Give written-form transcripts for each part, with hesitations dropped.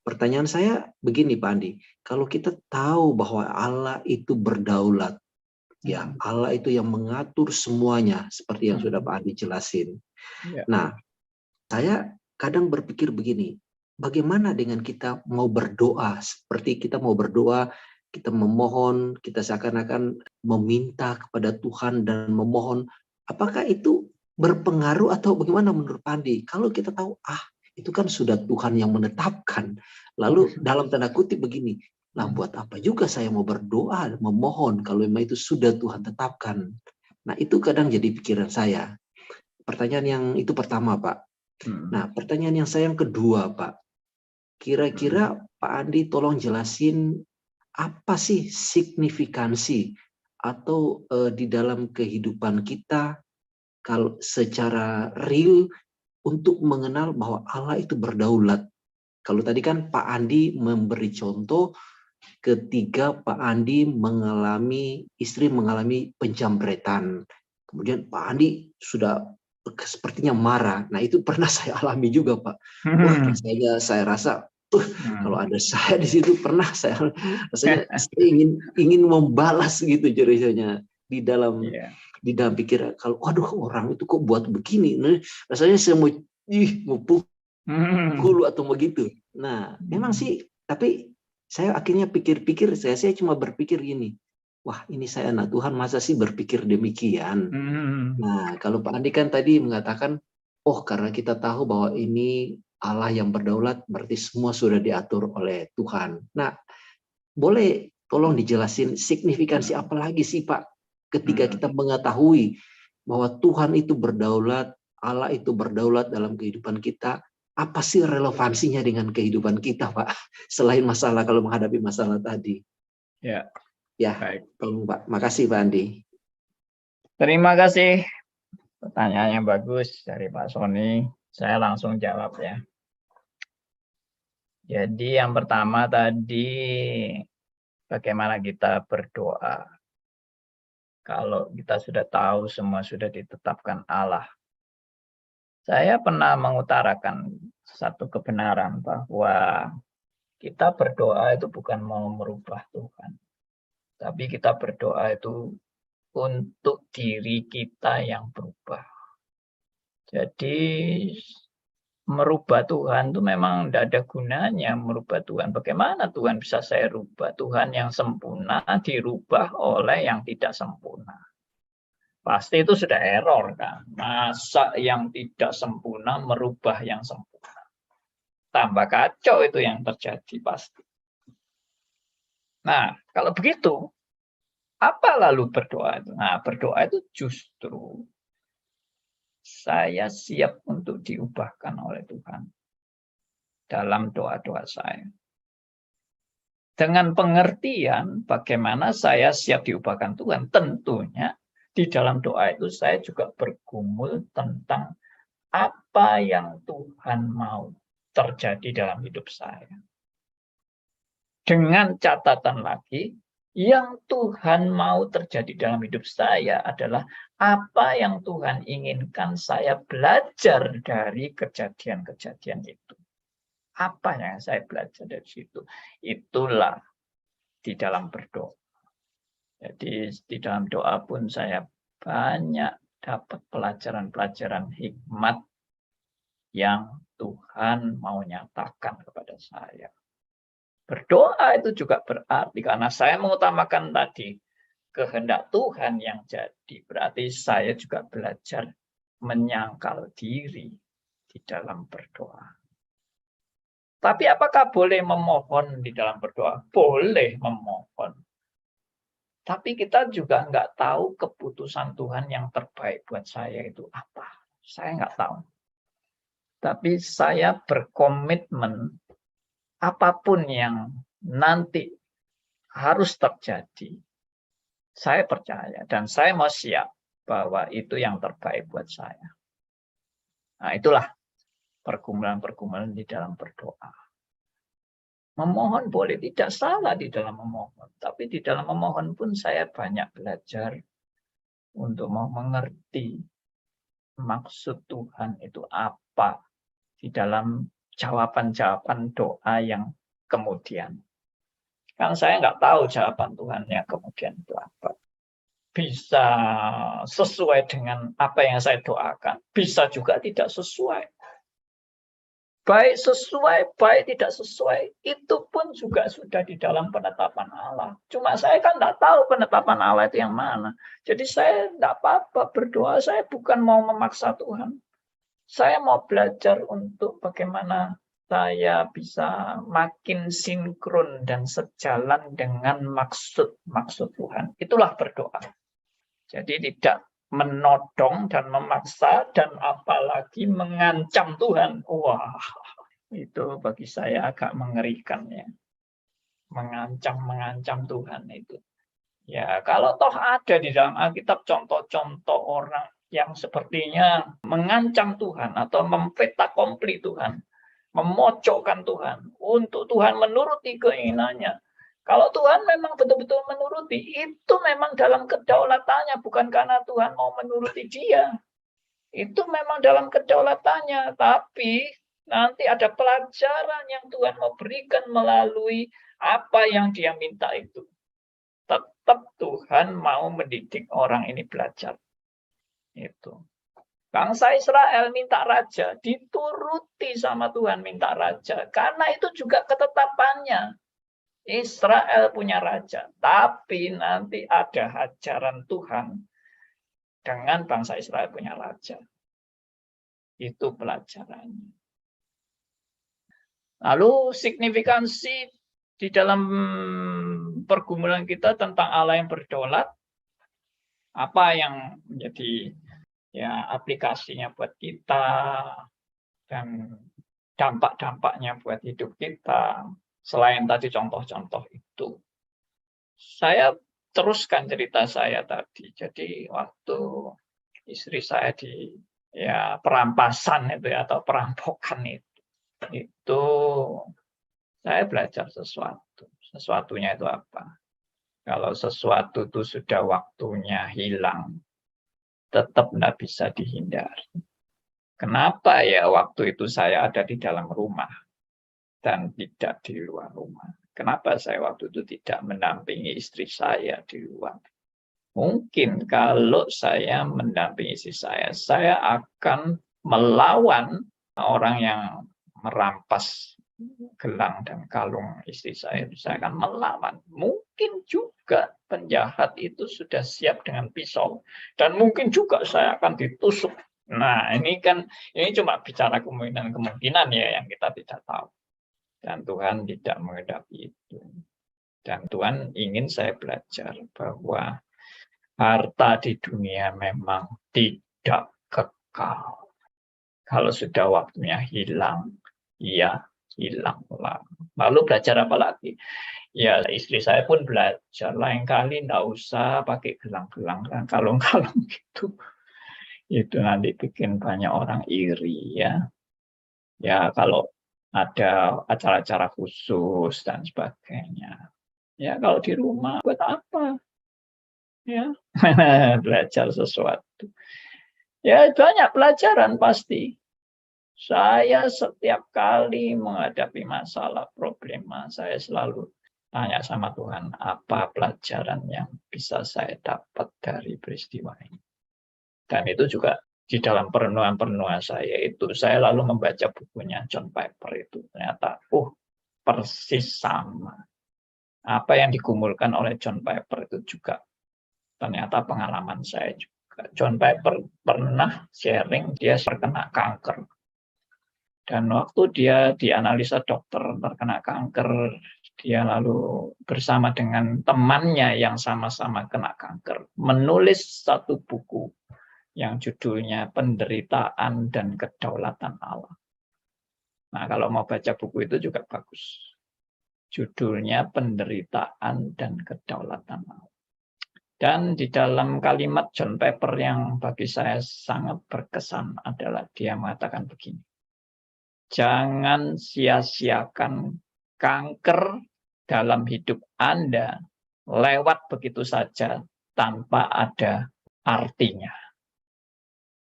pertanyaan saya begini Pak Andi, kalau kita tahu bahwa Allah itu berdaulat, ya Allah itu yang mengatur semuanya seperti yang sudah Pak Andi jelasin. Nah, saya kadang berpikir begini, bagaimana dengan kita mau berdoa, seperti kita mau berdoa, kita memohon, kita seakan-akan meminta kepada Tuhan dan memohon, apakah itu berpengaruh atau bagaimana menurut Pak Andi? Kalau kita tahu, itu kan sudah Tuhan yang menetapkan, lalu dalam tanda kutip begini, nah buat apa juga saya mau berdoa, memohon, kalau memang itu sudah Tuhan tetapkan. Nah itu kadang jadi pikiran saya. Pertanyaan yang itu pertama Pak. Nah, pertanyaan yang saya yang kedua, Pak. Kira-kira Pak Andi tolong jelasin apa sih signifikansi atau di dalam kehidupan kita kalau secara real untuk mengenal bahwa Allah itu berdaulat. Kalau tadi kan Pak Andi memberi contoh ketika Pak Andi istri mengalami penjamretan. Kemudian Pak Andi sudah sepertinya marah. Nah itu pernah saya alami juga Pak. Wah rasanya saya rasa, kalau ada saya di situ pernah saya rasanya saya ingin membalas gitu ceritanya di dalam pikiran. Kalau waduh orang itu kok buat begini, nah, rasanya saya mau pukul atau begitu. Nah memang sih, tapi saya akhirnya pikir-pikir, saya cuma berpikir gini, wah ini saya anak Tuhan masa sih berpikir demikian. Nah kalau Pak Andi kan tadi mengatakan, oh karena kita tahu bahwa ini Allah yang berdaulat, berarti semua sudah diatur oleh Tuhan. Nah boleh tolong dijelasin signifikansi apa lagi sih Pak ketika kita mengetahui bahwa Tuhan itu berdaulat, Allah itu berdaulat dalam kehidupan kita. Apa sih relevansinya dengan kehidupan kita, Pak? Selain masalah kalau menghadapi masalah tadi. Ya, baik. Tolong Pak. Makasih Pak Andi. Terima kasih. Pertanyaannya bagus dari Pak Sony. Saya langsung jawab ya. Jadi yang pertama tadi, bagaimana kita berdoa. Kalau kita sudah tahu semua sudah ditetapkan Allah. Saya pernah mengutarakan satu kebenaran bahwa kita berdoa itu bukan mau merubah Tuhan. Tapi kita berdoa itu untuk diri kita yang berubah. Jadi merubah Tuhan itu memang tidak ada gunanya merubah Tuhan. Bagaimana Tuhan bisa saya rubah? Tuhan yang sempurna dirubah oleh yang tidak sempurna. Pasti itu sudah error kan. Masa yang tidak sempurna merubah yang sempurna. Tambah kacau itu yang terjadi pasti. Nah, kalau begitu, apa lalu berdoa itu? Nah, berdoa itu justru saya siap untuk diubahkan oleh Tuhan dalam doa-doa saya. Dengan pengertian bagaimana saya siap diubahkan Tuhan, tentunya di dalam doa itu saya juga bergumul tentang apa yang Tuhan mau terjadi dalam hidup saya. Dengan catatan lagi, yang Tuhan mau terjadi dalam hidup saya adalah apa yang Tuhan inginkan saya belajar dari kejadian-kejadian itu. Apa yang saya belajar dari situ? Itulah di dalam berdoa. Jadi di dalam doa pun saya banyak dapat pelajaran-pelajaran hikmat yang Tuhan mau nyatakan kepada saya. Berdoa itu juga berarti karena saya mengutamakan tadi kehendak Tuhan yang jadi. Berarti saya juga belajar menyangkal diri di dalam berdoa. Tapi apakah boleh memohon di dalam berdoa? Boleh memohon. Tapi kita juga nggak tahu keputusan Tuhan yang terbaik buat saya itu apa. Saya nggak tahu. Tapi saya berkomitmen apapun yang nanti harus terjadi, saya percaya dan saya mau siap bahwa itu yang terbaik buat saya. Nah, itulah pergumulan-pergumulan di dalam berdoa. Memohon boleh, tidak salah di dalam memohon. Tapi di dalam memohon pun saya banyak belajar untuk mau mengerti maksud Tuhan itu apa di dalam jawaban-jawaban doa yang kemudian. Kan saya nggak tahu jawaban Tuhan yang kemudian itu apa. Bisa sesuai dengan apa yang saya doakan, bisa juga tidak sesuai. Baik sesuai, baik tidak sesuai, itu pun juga sudah di dalam penetapan Allah. Cuma saya kan nggak tahu penetapan Allah itu yang mana. Jadi saya nggak apa-apa berdoa, saya bukan mau memaksa Tuhan. Saya mau belajar untuk bagaimana saya bisa makin sinkron dan sejalan dengan maksud Tuhan. Itulah berdoa. Jadi tidak menodong dan memaksa dan apalagi mengancam Tuhan. Wah, itu bagi saya agak mengerikan ya. Mengancam Tuhan itu. Ya, kalau toh ada di dalam Alkitab contoh-contoh orang yang sepertinya mengancam Tuhan atau memfetakompli Tuhan, memojokkan Tuhan untuk Tuhan menuruti keinginannya. Kalau Tuhan memang betul-betul menuruti, itu memang dalam kedaulatannya, bukan karena Tuhan mau menuruti dia. Itu memang dalam kedaulatannya, tapi nanti ada pelajaran yang Tuhan mau berikan melalui apa yang dia minta itu. Tetap Tuhan mau mendidik orang ini belajar. Itu. Bangsa Israel minta raja, dituruti sama Tuhan minta raja. Karena itu juga ketetapannya. Israel punya raja, tapi nanti ada ajaran Tuhan dengan bangsa Israel punya raja. Itu pelajarannya. Lalu signifikansi di dalam pergumulan kita tentang Allah yang berdaulat, apa yang menjadi ya aplikasinya buat kita dan dampak-dampaknya buat hidup kita. Selain tadi contoh-contoh itu, saya teruskan cerita saya tadi. Jadi waktu istri saya di ya perampasan itu ya, atau perampokan itu saya belajar sesuatu. Sesuatunya itu apa? Kalau sesuatu itu sudah waktunya hilang, tetap tidak bisa dihindari. Kenapa ya waktu itu saya ada di dalam rumah dan tidak di luar rumah? Kenapa saya waktu itu tidak mendampingi istri saya di luar? Mungkin kalau saya mendampingi istri saya akan melawan orang yang merampas gelang dan kalung istri saya. Saya akan melawan. Mungkin juga penjahat itu sudah siap dengan pisau. Dan mungkin juga saya akan ditusuk. Nah, ini cuma bicara kemungkinan ya yang kita tidak tahu. Dan Tuhan tidak menghadapi itu. Dan Tuhan ingin saya belajar bahwa harta di dunia memang tidak kekal. Kalau sudah waktunya hilang, ya hilanglah. Lalu belajar apa lagi? Ya istri saya pun belajar. Lain kali enggak usah pakai gelang-gelang dan kalung-kalung gitu. Itu nanti bikin banyak orang iri ya. Ya kalau ada acara-acara khusus dan sebagainya. Ya kalau di rumah buat apa? Ya belajar sesuatu. Ya banyak pelajaran pasti. Saya setiap kali menghadapi masalah problema, saya selalu tanya sama Tuhan, apa pelajaran yang bisa saya dapat dari peristiwa ini. Dan itu juga di dalam perenungan-perenungan saya itu, saya lalu membaca bukunya John Piper itu. Ternyata, persis sama. Apa yang digumulkan oleh John Piper itu juga ternyata pengalaman saya juga. John Piper pernah sharing, dia terkena kanker. Dan waktu dia dianalisa dokter terkena kanker, dia lalu bersama dengan temannya yang sama-sama kena kanker, menulis satu buku yang judulnya Penderitaan dan Kedaulatan Allah. Nah, kalau mau baca buku itu juga bagus. Judulnya Penderitaan dan Kedaulatan Allah. Dan di dalam kalimat John Piper yang bagi saya sangat berkesan adalah dia mengatakan begini. Jangan sia-siakan kanker dalam hidup Anda lewat begitu saja tanpa ada artinya.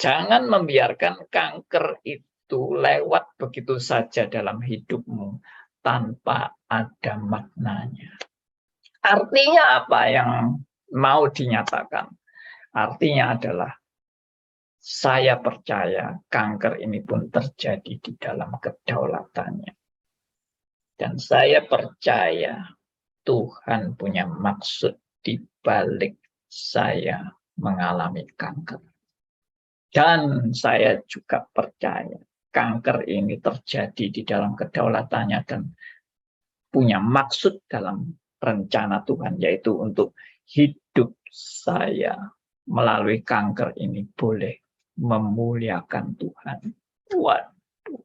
Jangan membiarkan kanker itu itu lewat begitu saja dalam hidupmu tanpa ada maknanya. Artinya apa yang mau dinyatakan? Artinya adalah saya percaya kanker ini pun terjadi di dalam kedaulatannya. Dan saya percaya Tuhan punya maksud di balik saya mengalami kanker. Dan saya juga percaya kanker ini terjadi di dalam kedaulatannya dan punya maksud dalam rencana Tuhan, yaitu untuk hidup saya melalui kanker ini boleh memuliakan Tuhan. Waduh,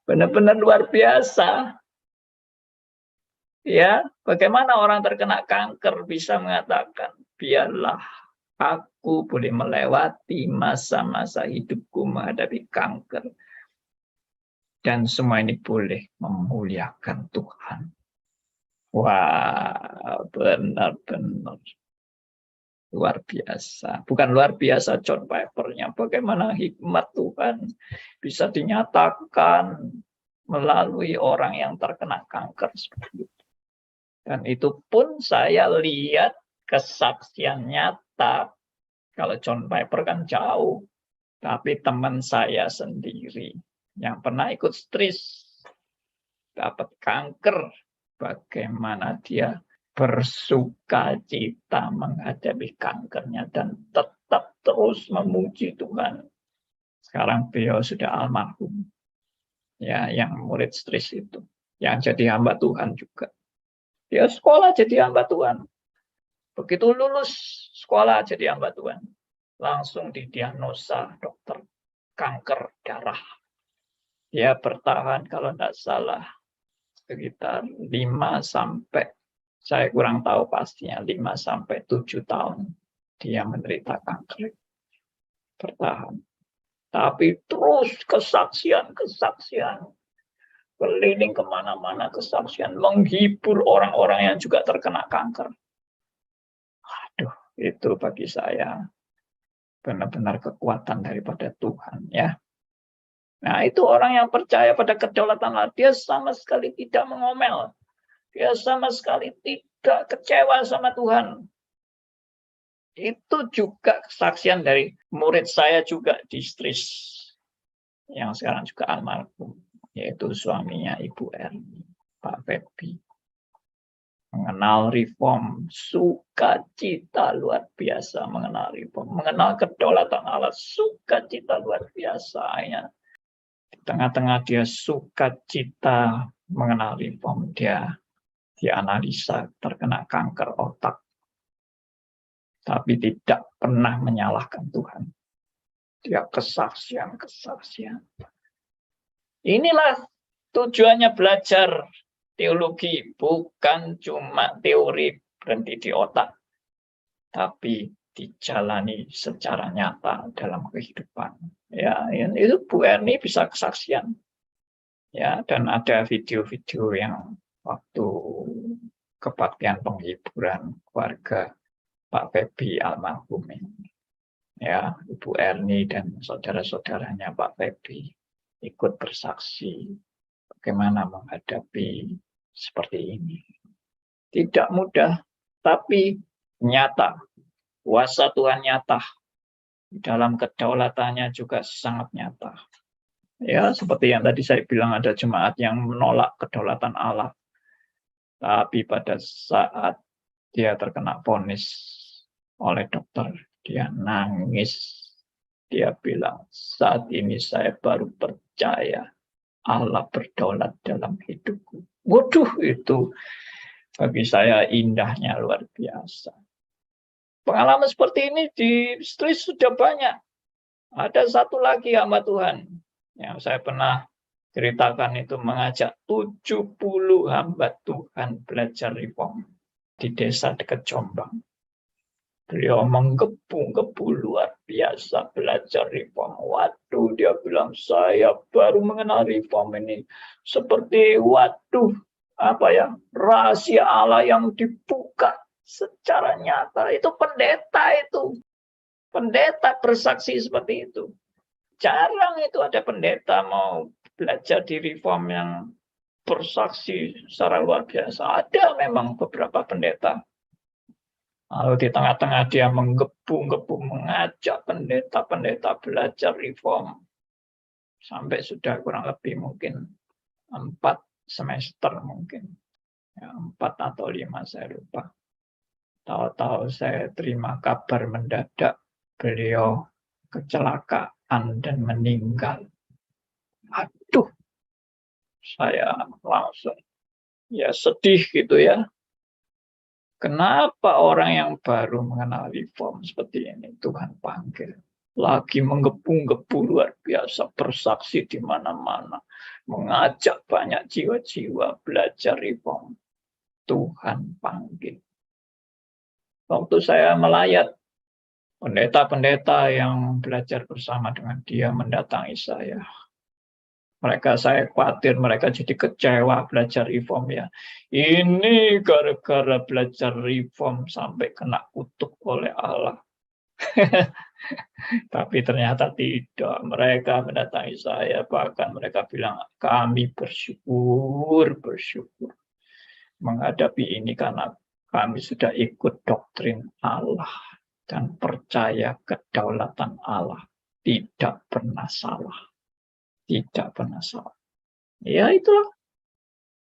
benar-benar luar biasa. Ya, bagaimana orang terkena kanker bisa mengatakan, biarlah aku boleh melewati masa-masa hidupku menghadapi kanker. Dan semua ini boleh memuliakan Tuhan. Wah, benar-benar luar biasa. Bukan luar biasa John Piper-nya. Bagaimana hikmat Tuhan bisa dinyatakan melalui orang yang terkena kanker seperti itu. Dan itu pun saya lihat kesaksian nyata. Kalau John Piper kan jauh. Tapi teman saya sendiri yang pernah ikut stris, dapat kanker, bagaimana dia bersuka cita menghadapi kankernya dan tetap terus memuji Tuhan. Sekarang beliau sudah almarhum, ya, yang murid stris itu, yang jadi hamba Tuhan juga. Dia sekolah jadi hamba Tuhan. Begitu lulus sekolah jadi hamba Tuhan, langsung didiagnosa dokter kanker darah. Dia bertahan kalau tidak salah sekitar 5 sampai, saya kurang tahu pastinya, 5 sampai 7 tahun dia menderita kanker. Bertahan. Tapi terus kesaksian. Keliling kemana-mana kesaksian. Menghibur orang-orang yang juga terkena kanker. Aduh, itu bagi saya benar-benar kekuatan daripada Tuhan, ya. Nah, itu orang yang percaya pada kedaulatan Allah. Dia sama sekali tidak mengomel. Dia sama sekali tidak kecewa sama Tuhan. Itu juga kesaksian dari murid saya juga di stris, yang sekarang juga almarhum, yaitu suaminya Ibu Erni, Pak Febi. Mengenal reform, sukacita luar biasa mengenal reform. Mengenal kedaulatan Allah, sukacita luar biasa. Ya. Di tengah-tengah dia sukacita mengenal reform, dia dianalisa terkena kanker otak. Tapi tidak pernah menyalahkan Tuhan. Dia kesaksian. Inilah tujuannya belajar teologi. Bukan cuma teori berhenti di otak. Tapi dijalani secara nyata dalam kehidupan. Ya, itu Bu Erni bisa kesaksian. Ya, dan ada video-video yang waktu kebaktian penghiburan keluarga Pak Febi almarhum ini. Ya, Ibu Erni dan saudara-saudaranya Pak Febi ikut bersaksi bagaimana menghadapi seperti ini. Tidak mudah, tapi nyata. Kuasa Tuhan nyata. Dalam kedaulatannya juga sangat nyata. Ya, seperti yang tadi saya bilang, ada jemaat yang menolak kedaulatan Allah. Tapi pada saat dia terkena vonis oleh dokter, dia nangis. Dia bilang, saat ini saya baru percaya Allah berdaulat dalam hidupku. Waduh, itu bagi saya indahnya luar biasa. Pengalaman seperti ini di stris sudah banyak. Ada satu lagi hamba Tuhan yang saya pernah ceritakan, itu mengajak 70 hamba Tuhan belajar reform di desa dekat Jombang. Beliau menggebu-gebu luar biasa belajar reform. Waduh, dia bilang, saya baru mengenal reform ini. Seperti, waduh, rahasia Allah yang dibuka secara nyata. Itu pendeta itu. Pendeta bersaksi seperti itu. Jarang itu ada pendeta mau belajar di reform yang bersaksi secara luar biasa. Ada memang beberapa pendeta. Lalu di tengah-tengah dia menggebu-gebu mengajak pendeta-pendeta belajar reform. Sampai sudah kurang lebih mungkin 4 semester mungkin. Ya, 4 atau 5 saya lupa. Tahu-tahu saya terima kabar mendadak beliau kecelakaan dan meninggal. Aduh, saya langsung ya sedih gitu ya. Kenapa orang yang baru mengenal reform seperti ini Tuhan panggil? Lagi menggebu-gebu luar biasa, bersaksi di mana-mana. Mengajak banyak jiwa-jiwa belajar reform. Tuhan panggil. Waktu saya melayat, pendeta-pendeta yang belajar bersama dengan dia mendatangi saya. Saya khawatir mereka jadi kecewa belajar reform ya. Ini gara-gara belajar reform sampai kena kutuk oleh Allah. Tapi ternyata tidak. Mereka mendatangi saya, bahkan mereka bilang, kami bersyukur menghadapi ini karena kami sudah ikut doktrin Allah dan percaya kedaulatan Allah. Tidak pernah salah. Tidak pernah salah. Ya itulah.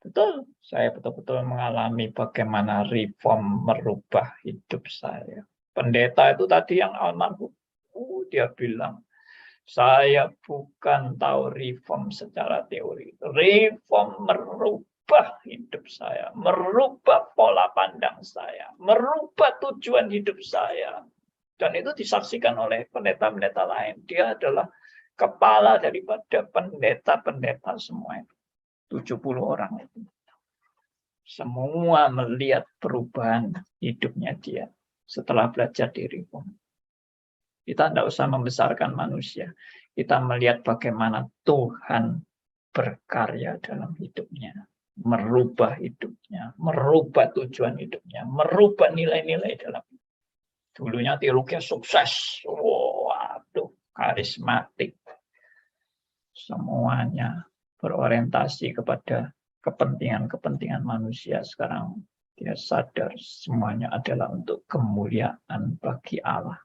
Betul. Saya betul-betul mengalami bagaimana reform merubah hidup saya. Pendeta itu tadi yang almarhum. Dia bilang, saya bukan tahu reform secara teori. Reform merubah hidup saya. Merubah pola pandang saya. Merubah tujuan hidup saya. Dan itu disaksikan oleh pendeta-pendeta lain. Dia adalah kepala daripada pendeta-pendeta semua itu. 70 orang itu. Semua melihat perubahan hidupnya dia setelah belajar di reform. Kita tidak usah membesarkan manusia. Kita melihat bagaimana Tuhan berkarya dalam hidupnya. Merubah hidupnya. Merubah tujuan hidupnya. Merubah nilai-nilai dalam hidup. Dulunya teologi sukses. Waduh, karismatik. Semuanya berorientasi kepada kepentingan-kepentingan manusia. Sekarang dia sadar semuanya adalah untuk kemuliaan bagi Allah.